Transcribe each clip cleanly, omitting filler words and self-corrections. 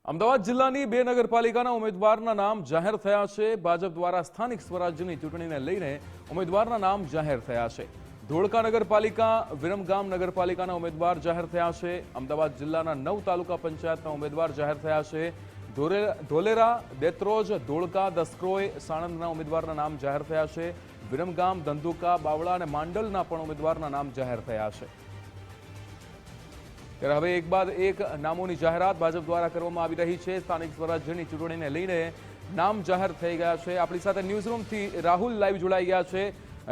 અમદાવાદ જિલ્લાની બે નગરપાલિકાના ઉમેદવારના નામ જાહેર થયા છે। ભાજપ દ્વારા સ્થાનિક સ્વરાજ્યની ચૂંટણીને લઈને ઉમેદવારના નામ જાહેર થયા છે। ધોળકા નગરપાલિકા, વિરમગામ નગરપાલિકાના ઉમેદવાર જાહેર થયા છે। અમદાવાદ જિલ્લાના 9 તાલુકા પંચાયતના ઉમેદવાર જાહેર થયા છે। ધોલેરા, દેત્રોજ, ધોળકા, દસક્રોય, સાણંદના ઉમેદવારના નામ જાહેર થયા છે। વિરમગામ, ધંધુકા, બાવળા અને માંડલના પણ ઉમેદવારના નામ જાહેર થયા છે। ત્યારે હવે એક બાદ એક નામોની જાહેરાત ભાજપ દ્વારા કરવામાં આવી રહી છે। સ્થાનિક સ્વરાજ્યની ચૂંટણીને લઈને નામ જાહેર થઈ ગયા છે। આપણી સાથે ન્યૂઝરૂમથી રાહુલ લાઈવ જોડાઈ ગયા છે।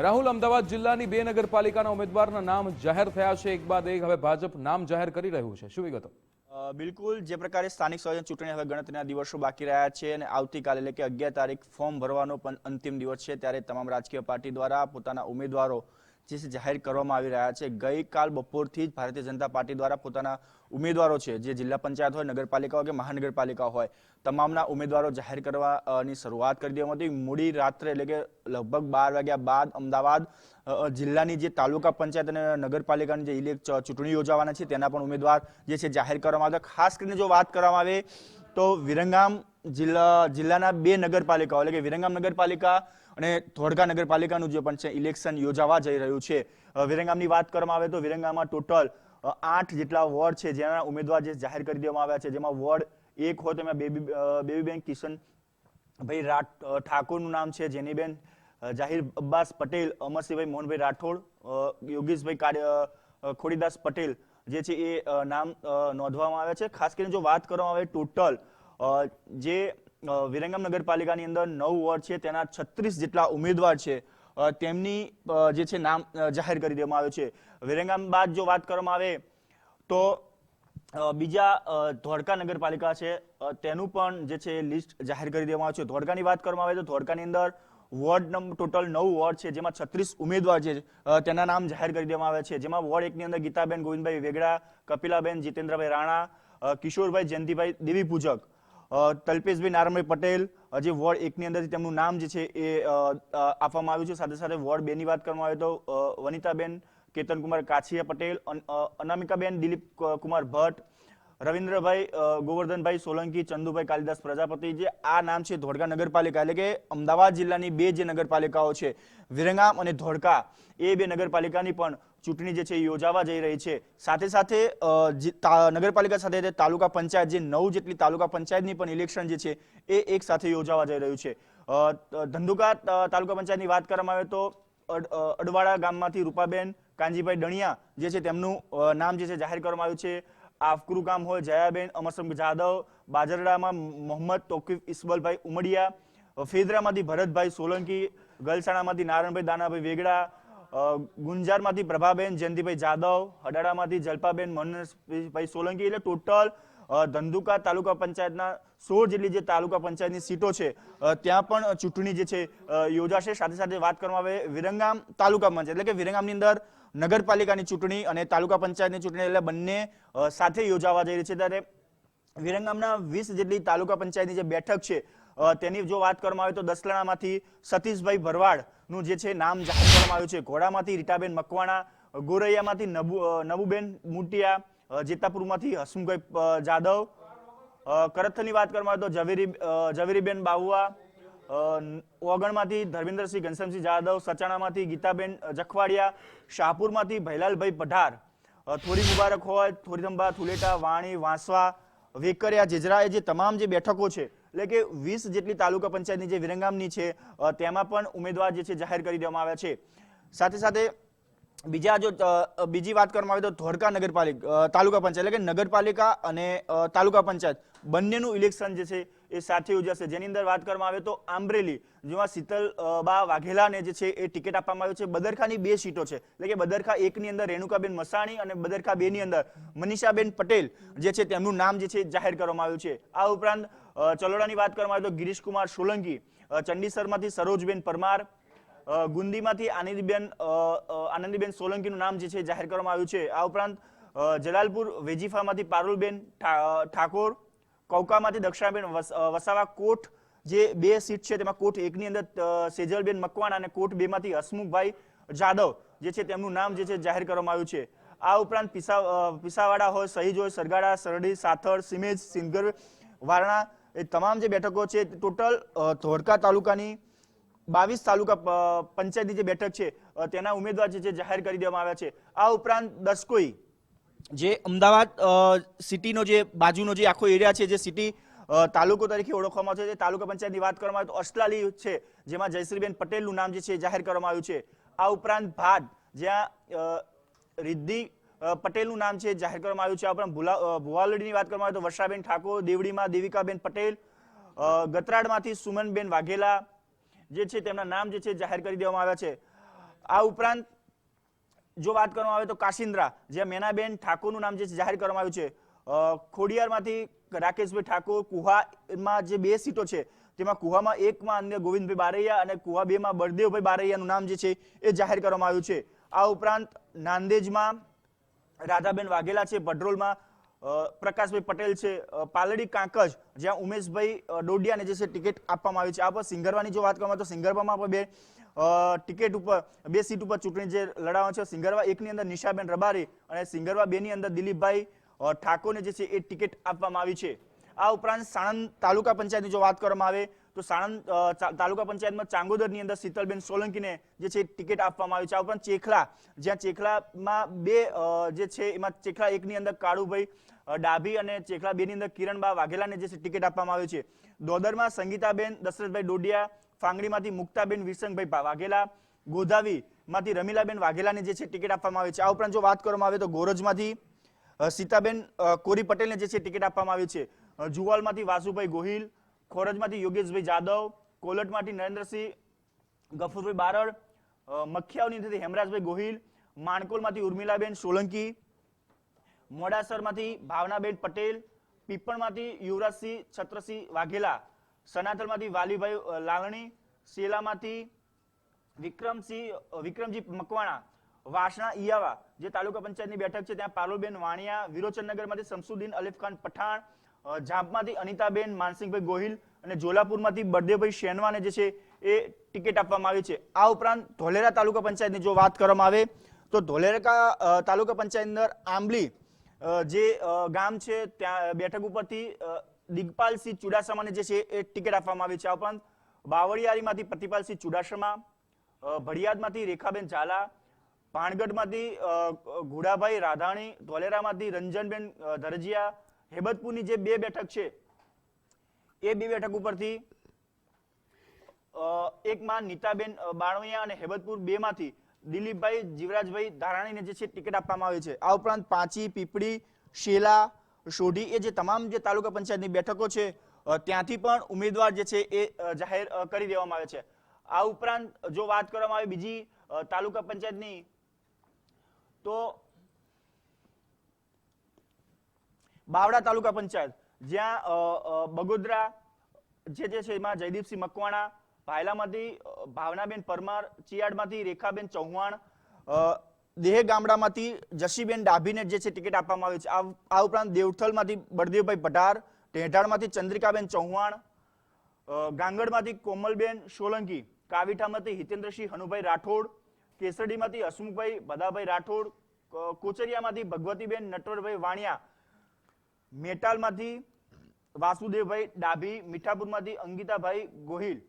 રાહુલ, અમદાવાદ જિલ્લાની બે નગરપાલિકાના ઉમેદવારના નામ જાહેર થયા છે। એક બાદ એક હવે ભાજપ નામ જાહેર કરી રહ્યું છે, શું વિગતો? બિલકુલ, જે પ્રકારે સ્થાનિક સ્વરાજ્ય ચૂંટણી હવે ગણતરીના દિવસો બાકી રહ્યા છે અને આવતીકાલે એટલે કે 11 તારીખ ફોર્મ ભરવાનો પણ અંતિમ દિવસ છે, ત્યારે તમામ રાજકીય પાર્ટી દ્વારા પોતાના ઉમેદવારો જે છે જાહેર કરવામાં આવી રહ્યા છે। ગઈકાલ બપોરથી જ ભારતીય જનતા પાર્ટી દ્વારા પોતાના ઉમેદવારો છે, જે જિલ્લા પંચાયત હોય, નગરપાલિકા હોય કે મહાનગરપાલિકા હોય, તમામના ઉમેદવારો જાહેર કરવાની શરૂઆત કરી દેવામાં હતી। મોડી રાત્રે એટલે કે લગભગ 12 વાગ્યા બાદ અમદાવાદ જિલ્લાની જે તાલુકા પંચાયત અને નગરપાલિકાની જે ચૂંટણી યોજાવાના છે તેના પણ ઉમેદવાર જે છે જાહેર કરવામાં આવ્યા। ખાસ કરીને જો વાત કરવામાં આવે તો વિરમગામ જિલ્લાના બે નગરપાલિકાઓ એટલે કે વિરમગામ નગરપાલિકા અને ધોળકા નગરપાલિકાનું જે પણ છે ઇલેક્શન યોજાવા જઈ રહ્યું છે। વિરમગામની વાત કરવામાં આવે તો વિરમગામમાં ટોટલ 8 જેટલા વોર્ડ છે જેના ઉમેદવાર જે જાહેર કરી દેવામાં આવ્યા છે, જેમાં વોર્ડ 1 હોય તેમાં બેબીબેન કિશનભાઈ ઠાકોરનું નામ છે, જેનીબેન જાહિર અબ્બાસ પટેલ, અમરસિંહભાઈ મોહનભાઈ રાઠોડ, યોગેશભાઈ ખોડીદાસ પટેલ જે છે એ નામ નોંધવામાં આવ્યા છે। ખાસ કરીને જો વાત કરવામાં આવે ટોટલ જે વિરમગામ નગરપાલિકાની અંદર 9 વોર્ડ છે તેના 36 જેટલા ઉમેદવાર છે તેમની જે છે નામ જાહેર કરી દેવામાં આવ્યું છે। વિરમગામ બાદ જો વાત કરવામાં આવે તો બીજા ધોળકા નગરપાલિકા છે તેનું પણ જે છે લિસ્ટ જાહેર કરી દેવામાં આવ્યું છે। ધોળકાની વાત કરવામાં આવે તો ધોળકાની અંદર વોર્ડ નંબર ટોટલ 9 વોર્ડ છે, જેમાં 36 ઉમેદવાર છે તેના નામ જાહેર કરી દેવામાં આવ્યા છે, જેમાં વોર્ડ 1 ની અંદર ગીતાબેન ગોવિંદભાઈ વેગડા, કપિલાબેન જીતેન્દ્રભાઈ રાણા, કિશોરભાઈ જયંતિભાઈ દેવી પૂજક, તલ્પેશભાઈ નારાયણભાઈ પટેલ જે વોર્ડ 1 ની અંદરથી તેમનું નામ જે છે એ આપવામાં આવ્યું છે। સાથે સાથે વોર્ડ 2 ની વાત કરવામાં આવે તો વનિતાબેન કેતનકુમાર કાછિયા પટેલ, અનામિકાબેન દિલીપ કુમાર ભટ્ટ, રવિન્દ્રભાઈ ગોવર્ધનભાઈ સોલંકી, ચંદુભાઈ કાલિદાસ પ્રજાપતિ, જે આ નામ છે ધોળકા નગરપાલિકા એટલે કે અમદાવાદ જિલ્લાની બે જે નગરપાલિકાઓ છે વિરમગામ અને ધોળકા, એ બે નગરપાલિકાની પણ ચૂંટણી જે છે યોજાવા જઈ રહી છે। સાથે સાથે નગરપાલિકા સાથે તાલુકા પંચાયત જે 9 જેટલી તાલુકા પંચાયતની પણ ઇલેક્શન જે છે એ એક સાથે યોજાવા જઈ રહ્યું છે। ધંધુકા તાલુકા પંચાયતની વાત કરવામાં આવે તો અડવાડા ગામમાંથી રૂપાબેન કાંજીભાઈ ડણિયા જે છે તેમનું નામ જે છે જાહેર કરવામાં આવ્યું છે। આફકરુ ગામ હોય જયાબેન અમરસમ જાદવ, બાજરડામાં મોહમ્મદ તોકીફ ઇસ્બલભાઈ ઉમડિયા, ફેદરામાંથી ભરતભાઈ સોલંકી, ગલસાણામાંથી નારાયણભાઈ દાનાભાઈ વેગડા, ગુંજારમાંથી પ્રભાબેન જયંતિભાઈ જાદવ, હડાડામાંથી જલપાબેન મનોજભાઈ સોલંકી, એટલે ટોટલ ધંધુકા તાલુકા પંચાયતના 16 જેટલી જે તાલુકા પંચાયતની સીટો છે ત્યાં પણ ચૂંટણી જે છે યોજાશે। સાથે સાથે વાત કરવામાં આવે વિરમગામ તાલુકા પંચાયત એટલે કે વિરમગામની અંદર નગરપાલિકાની ચૂંટણી અને તાલુકા પંચાયતની ચૂંટણી એટલે બંને સાથે યોજાવા જઈ રહી છે। ત્યારે વિરમગામના 20 જેટલી તાલુકા પંચાયતની જે બેઠક છે તેની જો વાત કરવામાં આવે તો દસલાણામાંથી સતીશભાઈ ભરવાડનું જે છે નામ જાહેર કરવામાં આવ્યું છે, ઘોડામાંથી રીટાબેન મકવાણા, ગોરૈયામાંથી નબુબેન મુટિયા, જેતાપુરમાંથી હસમુભાઈ જાદવ, કરથલની વાત કરવામાં આવે તો ઝવેરીબેન બાવુઆ, ઓગણમાંથી ધર્મેન્દ્રસિંહ ઘનશ્યામસિંહ જાદવ, સચાણામાંથી ગીતાબેન જખવાડિયા, શાહપુરમાંથી ભૈલાલભાઈ પઢાર, થોડી મુબારક હોય, થોડીધંબા, થુલેટા, વાણી, વાંસવા, વેકરિયા, જેજરા, જે તમામ જે બેઠકો છે એટલે કે 20 જેટલી તાલુકા પંચાયતની જે વિરમગામની છે તેમાં પણ ઉમેદવાર જે છે જાહેર કરી દેવામાં આવ્યા છે। સાથે સાથે બીજી વાત કરવામાં આવે તો ધોળકા નગરપાલિકા તાલુકા પંચાયત એટલે કે નગરપાલિકા અને તાલુકા પંચાયત બંનેનું ઇલેક્શન જે છે એ સાથે યોજાશે, જેની અંદર વાત કરવામાં આવે તો આંબરેલી જેમાં શીતલબા વાઘેલાને જે છે એ ટિકિટ આપવામાં આવી છે। બદરખાની 2 સીટો છે એટલે કે બદરખા 1 ની અંદર રેણુકાબેન મસાણી અને બદરખા 2 ની અંદર મનીષાબેન પટેલ જે છે તેમનું નામ જે છે જાહેર કરવામાં આવ્યું છે। આ ઉપરાંત ચલોડાની વાત કરવામાં આવે તો ગિરીશકુમાર સોલંકી, ચંડીસરમાંથી સરોજબેન પરમાર, ગુંદીમાંથી આનંદીબેન સોલંકીનું નામ જે છે જાહેર કરવામાં આવ્યું છે। આ ઉપરાંત જલાલપુર વેજીફામાંથી પારુલબેન ઠાકોર, કૌકામાંથી દક્ષાબેન વસાવા, કોટ જે 2 સીટ છે તેમાં કોટ 1 ની અંદર સેજલબેન મકવાણા અને કોટ 2 માંથી હસમુખભાઈ જાદવ જે છે તેમનું નામ જે છે જાહેર કરવામાં આવ્યું છે। આ ઉપરાંત પીસાવાડા હોય, સહીજ હોય, સરગાડા, સરડી, સાથળ, સિમેજ, સિંગર, વારણા, એ તમામ જે બેઠકો છે ટોટલ ધોળકા તાલુકાની 22 તાલુકા પંચાયતની જે બેઠક છે તેના ઉમેદવાર જે છે જાહેર કરી દેવામાં આવ્યા છે. આ ઉપરાંત દસકોઈ જે અમદાવાદ સિટીનો જે બાજુનો જે આખો એરિયા છે, જે સિટી તાલુકો તરીકે ઓળખવામાં આવે છે, તે તાલુકા પંચાયતની વાત કરવામાં આવે તો અસલાલી છે, જેમાં જયશ્રીબેન પટેલનું નામ જે છે જાહેર કરવામાં આવ્યું છે. આ ઉપરાંત ભાટ, જ્યાં રિદ્ધિ પટેલનું નામ છે જાહેર કરવામાં આવ્યું છે. આ ઉપરાંત ભુવાલડીની વાત કરવામાં આવે તો વર્ષાબેન ઠાકોર, દેવડીમાં દેવિકાબેન પટેલ, ગતરાડમાંથી સુમનબેન વાઘેલા જે છે તેમના નામ જે છે જાહેર કરી દેવામાં આવ્યા છે. આ ઉપરાંત જો વાત કરવામાં આવે તો કાશિન્દ્રા, જ્યાં મેનાબેન ઠાકોરનું નામ જે છે જાહેર કરવામાં આવ્યું છે. ખોડિયારમાંથી રાકેશભાઈ ઠાકોર, કુહામાં જે 2 સીટો છે તેમાં કુહામાં 1માં અન્ય ગોવિંદભાઈ બારૈયા અને કુહા 2માં બળદેવભાઈ બારૈયાનું નામ જે છે એ જાહેર કરવામાં આવ્યું છે. આ ઉપરાંત નાંદેજમાં રાધાબેન વાઘેલા છે, ભડરોલમાં પ્રકાશભાઈ પટેલ છે, પાલડી કાંકજ જ્યાં ઉમેશભાઈ ડોડિયાને જે છે ટિકિટ આપવામાં આવી છે. આ પર સિંગરવાની જો વાત કરવામાં તો સિંગરવામાં પણ ટિકિટ ઉપર 2 સીટ ઉપર ચૂંટણી જે લડાવવાની છે. સિંગરવા 1 ની અંદર નિશાબેન રબારી અને સિંગરવા 2 ની અંદર દિલીપભાઈ ઠાકોરને જે છે એ ટિકિટ આપવામાં આવી છે. આ ઉપરાંત સાણંદ તાલુકા પંચાયતની જો વાત કરવામાં આવે તો સાણંદ તાલુકા પંચાયતમાં ચાંગોદરની અંદર શીતલબેન સોલંકીને જે છે ટિકિટ આપવામાં આવી છે. આ ઉપરાંત ચેખલા, જ્યાં ચેખલામાં 2 જે છે એમાં ચેખલા 1 ની અંદર કાળુભાઈ ડાભી અને ચેખલા 2 ની અંદર કિરણબા વાઘેલાને જે છે ટિકિટ આપવામાં આવી છે. દોદરમાં સંગીતાબેન દશરથભાઈ ડોડિયા, ફાંગડીમાંથી મુક્તાબેન વિરસંગભાઈ વાઘેલા, ગોધાવીમાંથી રમીલાબેન વાઘેલાને જે છે ટિકિટ આપવામાં આવી છે. આ ઉપરાંત જો વાત કરવામાં આવે તો ગોરજમાંથી સીતાબેન કોરી પટેલને જે છે ટિકિટ આપવામાં આવી છે. જુવાલમાંથી વાસુભાઈ ગોહિલ, ખોરજમાંથી યોગેશભાઈ જાદવ, કોલટમાંથી નરેન્દ્રસિંહ ગફુરભાઈ બારડ, મખિયાવનીથી હેમરાજભાઈ ગોહિલ, માણકોલમાંથી ઉર્મિલાબેન સોલંકી, મોડાસરમાંથી ભાવનાબેન પટેલ, પીપળમાંથી યુવરાજસિંહ છત્રસિંહ વાઘેલા, સનાતલમાંથી વાલીભાઈ લાલણી, શેલામાંથી વિક્રમજી મકવાણા, વાસણા ઈયાવા જે તાલુકા પંચાયતની બેઠક છે ત્યાં પારુલબેન વાણિયા, વિરોચનનગરમાંથી શમસુદ્દીન અલીફખાન પઠાણ, જામમાંથી અનિતાબેન માનસિંહભાઈ ગોહિલ અને જોલાપુરમાંથી બળદેવભાઈ શેનવાને જે છે એ ટિકિટ આપવામાં આવી છે. આ ઉપરાંત ધોલેરા તાલુકા પંચાયતની જો વાત કરવામાં આવે તો ધોલેરા તાલુકા પંચાયત અંદર આંબલી જે ગામ છે ત્યાં બેઠક ઉપરથી દિગપાલસિંહ ચુડાસમાને જે છે એ ટિકિટ આપવામાં આવી છે. આ ઉપરાંત બાવળિયારીમાંથી પ્રતિપાલસિંહ ચુડાસમા, ભડિયાદમાંથી રેખાબેન ઝાલા, પાણગઢમાંથી ઘોડાભાઈ રાધાણી, ધોલેરામાંથી રંજનબેન ધરજીયા, હેબતપુરની જે 2 બેઠક છે એ 2 બેઠક ઉપરથી એકમાં નીતાબેન બાણવિયા અને હેબતપુર 2 માંથી દિલીપભાઈ જીવરાજભાઈ ધારાણીને જે છે ટિકિટ આપવામાં આવી છે. આ ઉપરાંત પાંચી, પીપળી, શેલા, સોઢી એ જે તમામ જે તાલુકા પંચાયતની બેઠકો છે ત્યાંથી પણ ઉમેદવાર જે છે એ જાહેર કરી દેવામાં આવે છે. આ ઉપરાંત જો વાત કરવામાં આવે બીજી તાલુકા પંચાયતની તો બાવડા તાલુકા પંચાયત, જ્યાં બગોદરા જે છે એમાં જયદીપસિંહ મકવાણા, ભાયલામાંથી ભાવનાબેન પરમાર, ચિયાડમાંથી રેખાબેન ચૌહાણ, દેહ ગામડામાંથી જશીબેન ડાભીને જે છે ટિકિટ આપવામાં આવી છે. આ ઉપરાંત દેવથલમાંથી બળદેવભાઈ પઢાર, ટેઢાળમાંથી ચંદ્રિકાબેન ચૌહાણ, ગાંગડમાંથી કોમલબેન સોલંકી, કાવીઠામાંથી હિતેન્દ્રસિંહ હનુભાઈ રાઠોડ, કેસરડીમાંથી હસમુખભાઈ ભદાભાઈ રાઠોડ, કોચરિયામાંથી ભગવતીબેન નટવરભાઈ વાણિયા, મેટાલમાંથી વાસુદેવભાઈ ડાભી, મીઠાપુરમાંથી અંગિતાભાઈ ગોહિલ,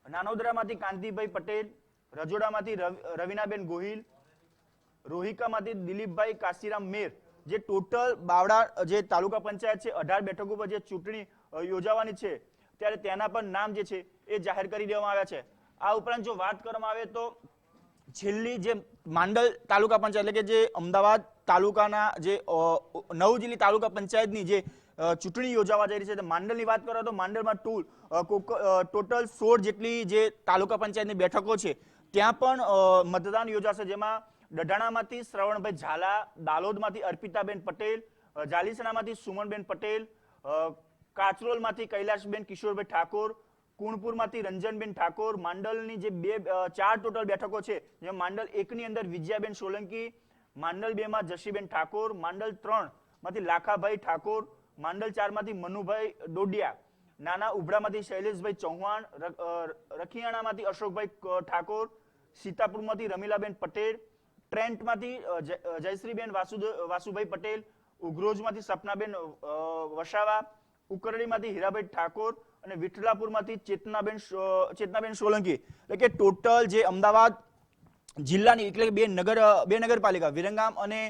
નાનોદરામાંથી કાંતિભાઈ પટેલ, રજોડામાંથી રવિનાબેન ગોહિલ, રોહિકામાંથી દિલીપભાઈ કાશીરામ મેર. જે ટોટલ બાવડા જે તાલુકા પંચાયત છે 18 બેઠકો પર જે ચૂંટણી યોજાવાની છે ત્યારે તેના પણ નામ જે છે એ જાહેર કરી દેવામાં આવ્યા છે. આ ઉપરાંત જો વાત કરવામાં આવે તો છેલ્લી જે માંડલ તાલુકા પંચાયત એટલે કે જે અમદાવાદ તાલુકાના જે 9 જેટલી તાલુકા પંચાયતની જે ચૂંટણી યોજાવા જઈ રહી છે, માંડલની વાત કરો તો માંડલમાં ટોટલ 16 જેટલી જે તાલુકા પંચાયતની બેઠકો છે ત્યાં પણ મતદાન યોજાશે, જેમાં ડઢાણામાંથી શ્રવણભાઈ ઝાલા, દાલોદમાંથી અર્પિતાબેન પટેલ, જાલીસણામાંથી સુમનબેન પટેલ, કાચરોલમાંથી કૈલાશબેન કિશોરભાઈ ઠાકોર, કુણપુરમાંથી રંજનબેન ઠાકોર, માંડલની જે 4 ટોટલ બેઠકો છે જેમાં માંડલ 1 ની અંદર વિજયાબેન સોલંકી, માંડલ 2 માં જશીબેન ઠાકોર, માંડલ 3 માંથી લાખાભાઈ ઠાકોર, માંડલ 4 માંથી મનુભાઈ ડોડિયા, નાના ઉભડામાંથી શૈલેષભાઈ ચૌહાણ, રખિયાણામાંથી અશોકભાઈ ઠાકોર, સીતાપુરમાંથી રમીલાબેન પટેલ, ટ્રેન્ટમાંથી જયશ્રીબેન વાસુભાઈ પટેલ, ઉગ્રોજમાંથી સપનાબેન વસાવા, ઉકરડીમાંથી હીરાભાઈ ઠાકોર અને વિઠલાપુરમાંથી ચેતનાબેન સોલંકી. એટલે કે ટોટલ જે અમદાવાદ જિલ્લાની એટલે કે બે નગરપાલિકા વિરંગામ અને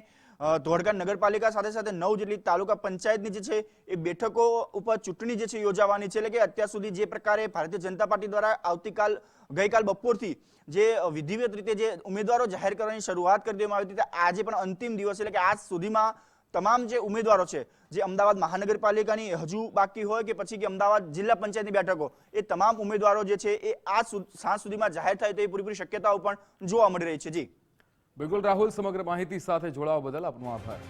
ધોળકા નગરપાલિકા સાથે સાથે 9 જેટલી તાલુકા પંચાયતની જે છે એ બેઠકો ઉપર ચૂંટણી જે છે યોજાવાની છે. એટલે કે અત્યાર સુધી જે પ્રકારે ભારતીય જનતા પાર્ટી દ્વારા ગઈકાલ બપોરથી જે વિધિવત રીતે જે ઉમેદવારો જાહેર કરવાની શરૂઆત કરી દેવામાં આવી હતી, આજે પણ અંતિમ દિવસ એટલે કે આજ સુધીમાં તમામ જે ઉમેદવારો છે જે અમદાવાદ મહાનગરપાલિકાની હજુ બાકી હોય કે પછી કે અમદાવાદ જિલ્લા પંચાયતની બેઠકો, એ તમામ ઉમેદવારો જે છે એ આ સાંજ સુધીમાં જાહેર થાય તેવી પૂરેપૂરી શક્યતાઓ પણ જોવા મળી રહી છે. જી બિલકુલ રાહુલ, સમગ્ર માહિતી સાથે જોડાવા બદલ આપનો આભાર.